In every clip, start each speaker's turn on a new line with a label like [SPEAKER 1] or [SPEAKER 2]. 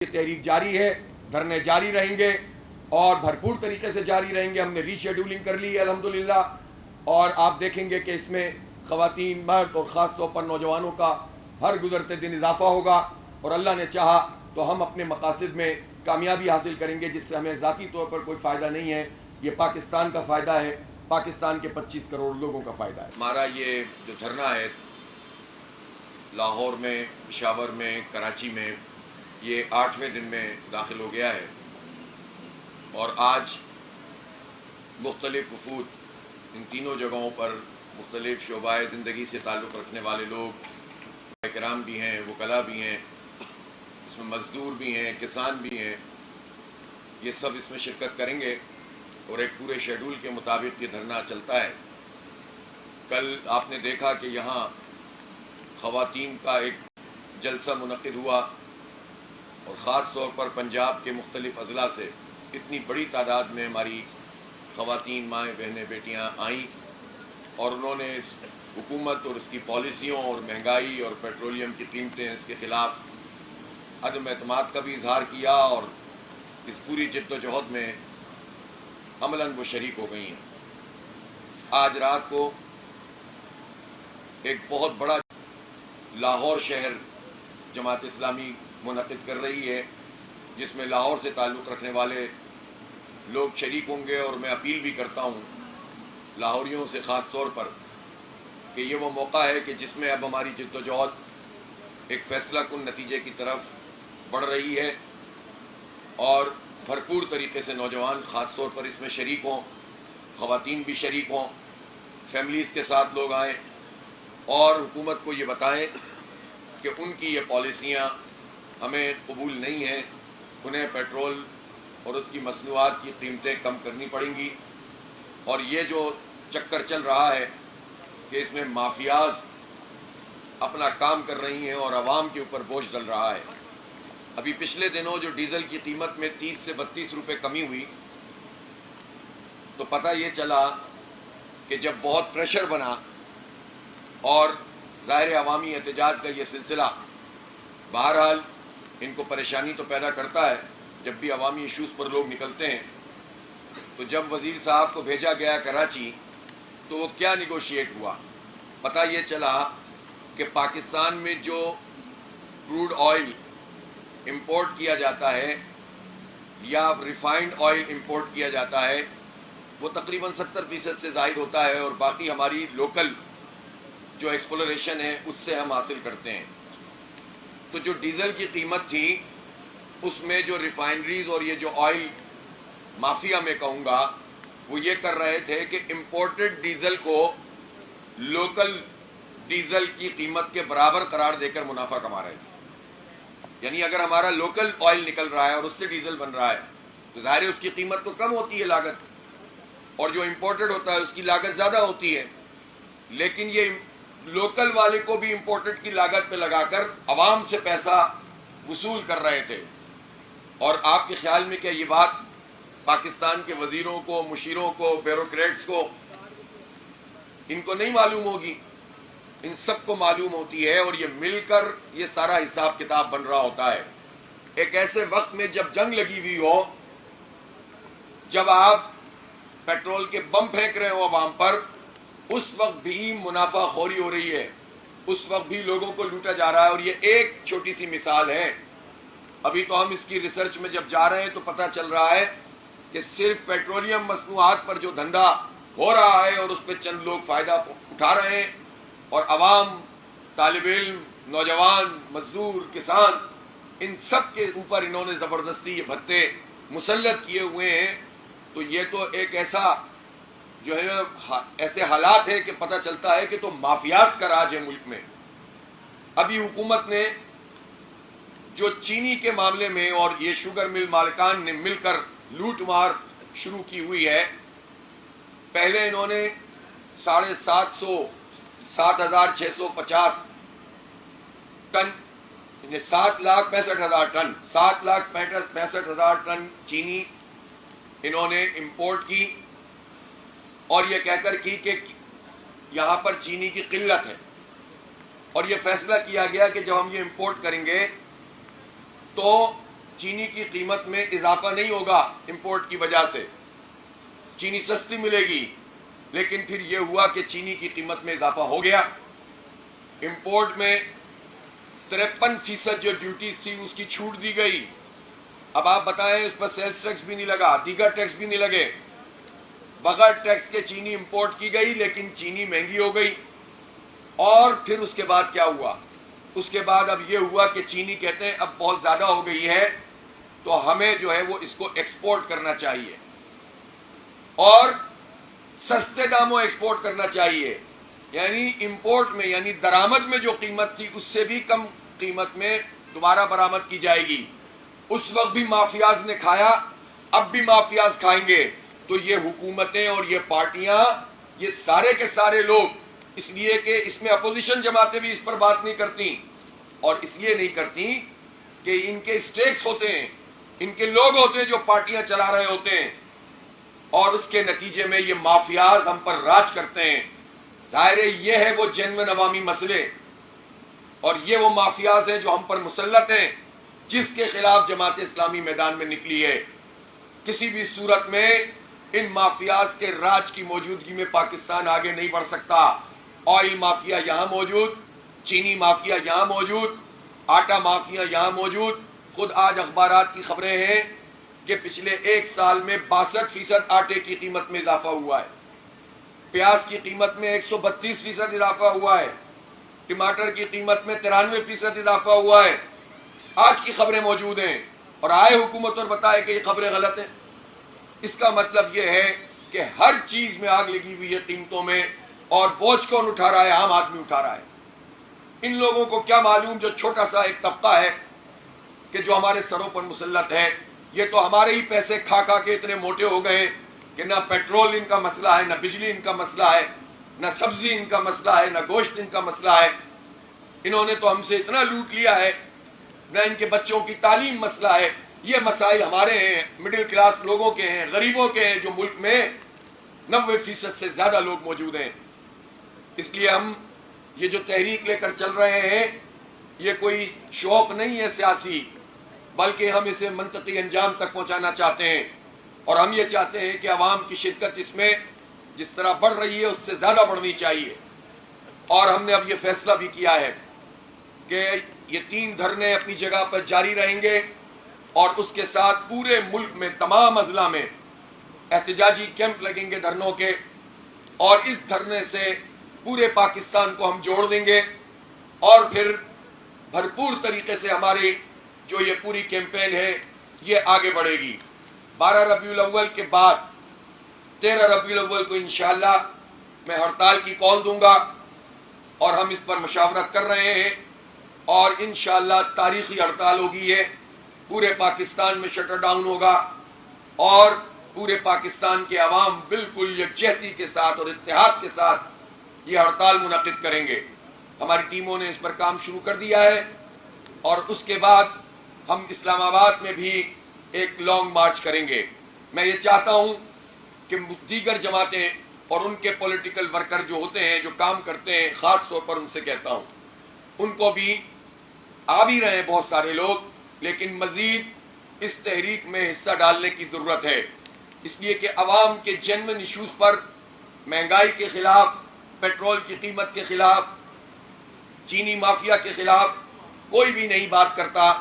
[SPEAKER 1] یہ تحریک جاری ہے، دھرنے جاری رہیں گے اور بھرپور طریقے سے جاری رہیں گے. ہم نے ری شیڈولنگ کر لی ہے الحمدللہ، اور آپ دیکھیں گے کہ اس میں خواتین، مرد اور خاص طور پر نوجوانوں کا ہر گزرتے دن اضافہ ہوگا، اور اللہ نے چاہا تو ہم اپنے مقاصد میں کامیابی حاصل کریں گے، جس سے ہمیں ذاتی طور پر کوئی فائدہ نہیں ہے. یہ پاکستان کا فائدہ ہے، پاکستان کے 25 کروڑ لوگوں کا فائدہ ہے. ہمارا یہ جو دھرنا ہے لاہور میں، پشاور میں، کراچی میں، یہ 8ویں دن میں داخل ہو گیا ہے، اور آج مختلف وفود ان تینوں جگہوں پر مختلف شعبۂ زندگی سے تعلق رکھنے والے لوگ کرام بھی ہیں، وکلاء بھی ہیں، اس میں مزدور بھی ہیں، کسان بھی ہیں، یہ سب اس میں شرکت کریں گے، اور ایک پورے شیڈول کے مطابق یہ دھرنا چلتا ہے. کل آپ نے دیکھا کہ یہاں خواتین کا ایک جلسہ منعقد ہوا، اور خاص طور پر پنجاب کے مختلف اضلاع سے اتنی بڑی تعداد میں ہماری خواتین، مائیں، بہنیں، بیٹیاں آئیں، اور انہوں نے اس حکومت اور اس کی پالیسیوں اور مہنگائی اور پیٹرولیم کی قیمتیں، اس کے خلاف عدم اعتماد کا بھی اظہار کیا، اور اس پوری جد و جہد میں عملاً وہ شریک ہو گئی ہیں. آج رات کو ایک بہت بڑا لاہور شہر جماعت اسلامی منعقد کر رہی ہے، جس میں لاہور سے تعلق رکھنے والے لوگ شریک ہوں گے، اور میں اپیل بھی کرتا ہوں لاہوریوں سے خاص طور پر کہ یہ وہ موقع ہے کہ جس میں اب ہماری جد و جہد ایک فیصلہ کن نتیجے کی طرف بڑھ رہی ہے، اور بھرپور طریقے سے نوجوان خاص طور پر اس میں شریک ہوں، خواتین بھی شریک ہوں، فیملیز کے ساتھ لوگ آئیں، اور حکومت کو یہ بتائیں کہ ان کی یہ پالیسیاں ہمیں قبول نہیں ہیں، انہیں پیٹرول اور اس کی مصنوعات کی قیمتیں کم کرنی پڑیں گی. اور یہ جو چکر چل رہا ہے کہ اس میں مافیاز اپنا کام کر رہی ہیں اور عوام کے اوپر بوجھ ڈل رہا ہے. ابھی پچھلے دنوں جو ڈیزل کی قیمت میں 30 سے 32 روپے کمی ہوئی، تو پتہ یہ چلا کہ جب بہت پریشر بنا، اور ظاہر عوامی احتجاج کا یہ سلسلہ بہرحال ان کو پریشانی تو پیدا کرتا ہے جب بھی عوامی ایشوز پر لوگ نکلتے ہیں. تو جب وزیر صاحب کو بھیجا گیا کراچی، تو وہ کیا نیگوشیٹ ہوا؟ پتہ یہ چلا کہ پاکستان میں جو کروڈ آئل امپورٹ کیا جاتا ہے یا ریفائنڈ آئل امپورٹ کیا جاتا ہے، وہ تقریباً 70% سے زائد ہوتا ہے، اور باقی ہماری لوکل جو ایکسپلوریشن ہے اس سے ہم حاصل کرتے ہیں. تو جو ڈیزل کی قیمت تھی، اس میں جو ریفائنریز اور یہ جو آئل مافیا میں کہوں گا، وہ یہ کر رہے تھے کہ امپورٹڈ ڈیزل کو لوکل ڈیزل کی قیمت کے برابر قرار دے کر منافع کما رہے تھے. یعنی اگر ہمارا لوکل آئل نکل رہا ہے اور اس سے ڈیزل بن رہا ہے، تو ظاہر ہے اس کی قیمت تو کم ہوتی ہے لاگت، اور جو امپورٹڈ ہوتا ہے اس کی لاگت زیادہ ہوتی ہے. لیکن یہ لوکل والے کو بھی امپورٹڈ کی لاگت پہ لگا کر عوام سے پیسہ وصول کر رہے تھے. اور آپ کے خیال میں کیا یہ بات پاکستان کے وزیروں کو، مشیروں کو، بیوروکریٹس کو، ان کو نہیں معلوم ہوگی؟ ان سب کو معلوم ہوتی ہے، اور یہ مل کر یہ سارا حساب کتاب بن رہا ہوتا ہے. ایک ایسے وقت میں جب جنگ لگی ہوئی ہو، جب آپ پیٹرول کے بم پھینک رہے ہو عوام پر، اس وقت بھی منافع خوری ہو رہی ہے، اس وقت بھی لوگوں کو لوٹا جا رہا ہے. اور یہ ایک چھوٹی سی مثال ہے. ابھی تو ہم اس کی ریسرچ میں جب جا رہے ہیں تو پتہ چل رہا ہے کہ صرف پیٹرولیم مصنوعات پر جو دھندا ہو رہا ہے اور اس پہ چند لوگ فائدہ اٹھا رہے ہیں، اور عوام، طالب علم، نوجوان، مزدور، کسان، ان سب کے اوپر انہوں نے زبردستی یہ بھتے مسلط کیے ہوئے ہیں. تو یہ تو ایک ایسا جو ہے ایسے حالات ہے کہ پتہ چلتا ہے کہ تو مافیاز کا راج ہے ملک میں. ابھی حکومت نے جو چینی کے معاملے میں اور یہ شوگر مل مالکان نے مل کر لوٹ مار شروع کی ہوئی ہے، پہلے انہوں نے 7,650 ٹن، 7,65,000 ٹن 7,65,000 ٹن چینی انہوں نے امپورٹ کی، اور یہ کہہ کر کی کہ یہاں پر چینی کی قلت ہے. اور یہ فیصلہ کیا گیا کہ جب ہم یہ امپورٹ کریں گے تو چینی کی قیمت میں اضافہ نہیں ہوگا امپورٹ کی وجہ سے، چینی سستی ملے گی، لیکن پھر یہ ہوا کہ چینی کی قیمت میں اضافہ ہو گیا۔ امپورٹ میں 53% جو ڈیوٹیز تھی اس کی چھوٹ دی گئی۔ اب آپ بتائیں، اس پر سیلز ٹیکس بھی نہیں لگا، دیگر ٹیکس بھی نہیں لگے، بغیر ٹیکس کے چینی امپورٹ کی گئی، لیکن چینی مہنگی ہو گئی۔ اور پھر اس کے بعد کیا ہوا؟ اس کے بعد اب یہ ہوا کہ چینی کہتے ہیں اب بہت زیادہ ہو گئی ہے، تو ہمیں جو ہے وہ اس کو ایکسپورٹ کرنا چاہیے اور سستے داموں ایکسپورٹ کرنا چاہیے، یعنی امپورٹ میں، یعنی درآمد میں جو قیمت تھی اس سے بھی کم قیمت میں دوبارہ برآمد کی جائے گی۔ اس وقت بھی مافیاز نے کھایا، اب بھی مافیاز کھائیں گے۔ تو یہ حکومتیں اور یہ پارٹیاں، یہ سارے کے سارے لوگ، اس لیے کہ اس میں اپوزیشن جماعتیں بھی اس پر بات نہیں کرتی، اور اس لیے نہیں کرتی کہ ان کے اسٹیکس ہوتے ہیں، ان کے لوگ ہوتے ہیں جو پارٹیاں چلا رہے ہوتے ہیں، اور اس کے نتیجے میں یہ مافیاز ہم پر راج کرتے ہیں۔ ظاہر ہے یہ ہے وہ جنون عوامی مسئلے، اور یہ وہ مافیاز ہیں جو ہم پر مسلط ہیں، جس کے خلاف جماعت اسلامی میدان میں نکلی ہے۔ کسی بھی صورت میں ان مافیاز کے راج کی موجودگی میں پاکستان آگے نہیں بڑھ سکتا۔ آئل مافیا یہاں موجود، چینی مافیا یہاں موجود، آٹا مافیا یہاں موجود۔ خود آج اخبارات کی خبریں ہیں کہ پچھلے ایک سال میں 62% آٹے کی قیمت میں اضافہ ہوا ہے، پیاز کی قیمت میں 132% اضافہ ہوا ہے، ٹماٹر کی قیمت میں 93% اضافہ ہوا ہے۔ آج کی خبریں موجود ہیں، اور آئے حکومت اور بتائے کہ یہ خبریں غلط ہیں۔ اس کا مطلب یہ ہے کہ ہر چیز میں آگ لگی ہوئی ہے قیمتوں میں، اور بوجھ کون اٹھا رہا ہے؟ عام آدمی اٹھا رہا ہے۔ ان لوگوں کو کیا معلوم، جو چھوٹا سا ایک طبقہ ہے کہ جو ہمارے سروں پر مسلط ہے، یہ تو ہمارے ہی پیسے کھا کھا کے اتنے موٹے ہو گئے کہ نہ پیٹرول ان کا مسئلہ ہے، نہ بجلی ان کا مسئلہ ہے، نہ سبزی ان کا مسئلہ ہے، نہ گوشت ان کا مسئلہ ہے۔ انہوں نے تو ہم سے اتنا لوٹ لیا ہے، نہ ان کے بچوں کی تعلیم مسئلہ ہے۔ یہ مسائل ہمارے ہیں، مڈل کلاس لوگوں کے ہیں، غریبوں کے ہیں، جو ملک میں 90% سے زیادہ لوگ موجود ہیں۔ اس لیے ہم یہ جو تحریک لے کر چل رہے ہیں، یہ کوئی شوق نہیں ہے سیاسی، بلکہ ہم اسے منطقی انجام تک پہنچانا چاہتے ہیں، اور ہم یہ چاہتے ہیں کہ عوام کی شرکت اس میں جس طرح بڑھ رہی ہے اس سے زیادہ بڑھنی چاہیے۔ اور ہم نے اب یہ فیصلہ بھی کیا ہے کہ یہ 3 دھرنے اپنی جگہ پر جاری رہیں گے، اور اس کے ساتھ پورے ملک میں تمام اضلاع میں احتجاجی کیمپ لگیں گے دھرنوں کے، اور اس دھرنے سے پورے پاکستان کو ہم جوڑ دیں گے، اور پھر بھرپور طریقے سے ہماری جو یہ پوری کیمپین ہے یہ آگے بڑھے گی۔ 12 ربیع الاول کے بعد 13 ربیع الاول کو انشاءاللہ میں ہڑتال کی کال دوں گا، اور ہم اس پر مشاورت کر رہے ہیں، اور انشاءاللہ تاریخی ہڑتال ہوگی یہ، پورے پاکستان میں شٹر ڈاؤن ہوگا، اور پورے پاکستان کے عوام بالکل یکجہتی کے ساتھ اور اتحاد کے ساتھ یہ ہڑتال منعقد کریں گے۔ ہماری ٹیموں نے اس پر کام شروع کر دیا ہے، اور اس کے بعد ہم اسلام آباد میں بھی ایک لانگ مارچ کریں گے۔ میں یہ چاہتا ہوں کہ دیگر جماعتیں اور ان کے پولیٹیکل ورکر جو ہوتے ہیں، جو کام کرتے ہیں، خاص طور پر ان سے کہتا ہوں، ان کو بھی آ بھی رہے ہیں بہت سارے لوگ، لیکن مزید اس تحریک میں حصہ ڈالنے کی ضرورت ہے، اس لیے کہ عوام کے جنون ایشوز پر، مہنگائی کے خلاف، پیٹرول کی قیمت کے خلاف، چینی مافیا کے خلاف کوئی بھی نہیں بات کرتا،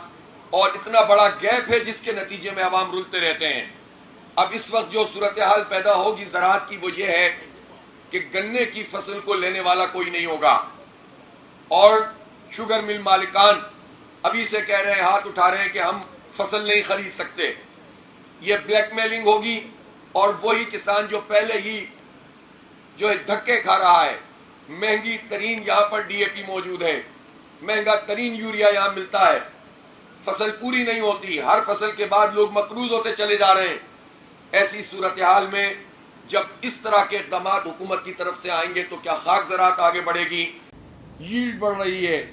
[SPEAKER 1] اور اتنا بڑا گیپ ہے جس کے نتیجے میں عوام رلتے رہتے ہیں۔ اب اس وقت جو صورتحال پیدا ہوگی زراعت کی، وہ یہ ہے کہ گنے کی فصل کو لینے والا کوئی نہیں ہوگا، اور شوگر مل مالکان ابھی سے کہہ رہے ہیں، ہاتھ اٹھا رہے ہیں کہ ہم فصل نہیں خرید سکتے۔ یہ بلیک میلنگ ہوگی، اور وہی کسان جو پہلے ہی جو ہے دھکے کھا رہا ہے، مہنگی ترین یہاں پر ڈی اے پی موجود ہے، مہنگا ترین یوریا یہاں ملتا ہے، فصل پوری نہیں ہوتی، ہر فصل کے بعد لوگ مقروض ہوتے چلے جا رہے ہیں۔ ایسی صورتحال میں جب اس طرح کے اقدامات حکومت کی طرف سے آئیں گے تو کیا خاک زراعت آگے بڑھے گی؟ ییلڈ بڑھ رہی ہے،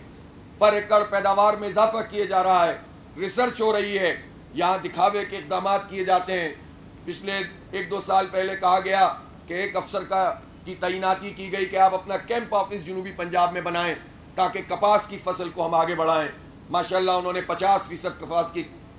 [SPEAKER 1] پر ایکڑ پیداوار میں اضافہ کیے جا رہا ہے، ریسرچ ہو رہی ہے، یہاں دکھاوے کے اقدامات کیے جاتے ہیں۔ پچھلے 1-2 سال پہلے کہا گیا کہ ایک افسر کی تعیناتی کی گئی کہ آپ اپنا کیمپ آفس جنوبی پنجاب میں بنائیں تاکہ کپاس کی فصل کو ہم آگے بڑھائیں۔ ماشاءاللہ انہوں نے 50% کپاس کی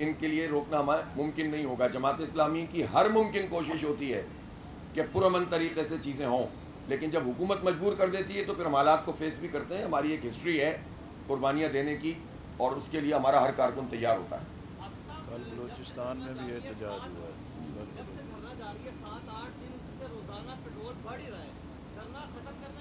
[SPEAKER 1] ان کے لیے روکنا ممکن نہیں ہوگا. جماعت اسلامی کی ہر ممکن کوشش ہوتی ہے کہ پرامن طریقے سے چیزیں ہوں، لیکن جب حکومت مجبور کر دیتی ہے تو پھر ہم حالات کو فیس بھی کرتے ہیں. ہماری ایک ہسٹری ہے قربانیاں دینے کی، اور اس کے لیے ہمارا ہر کارکن تیار ہوتا ہے.
[SPEAKER 2] کل بلوچستان میں بھی احتجاج ہوا ہے.
[SPEAKER 3] جب سے دھرنا جاری ہے 7-8 دن سے روزانہ پیٹرول بڑھ ہی رہا ہے. دھرنا ختم کرنے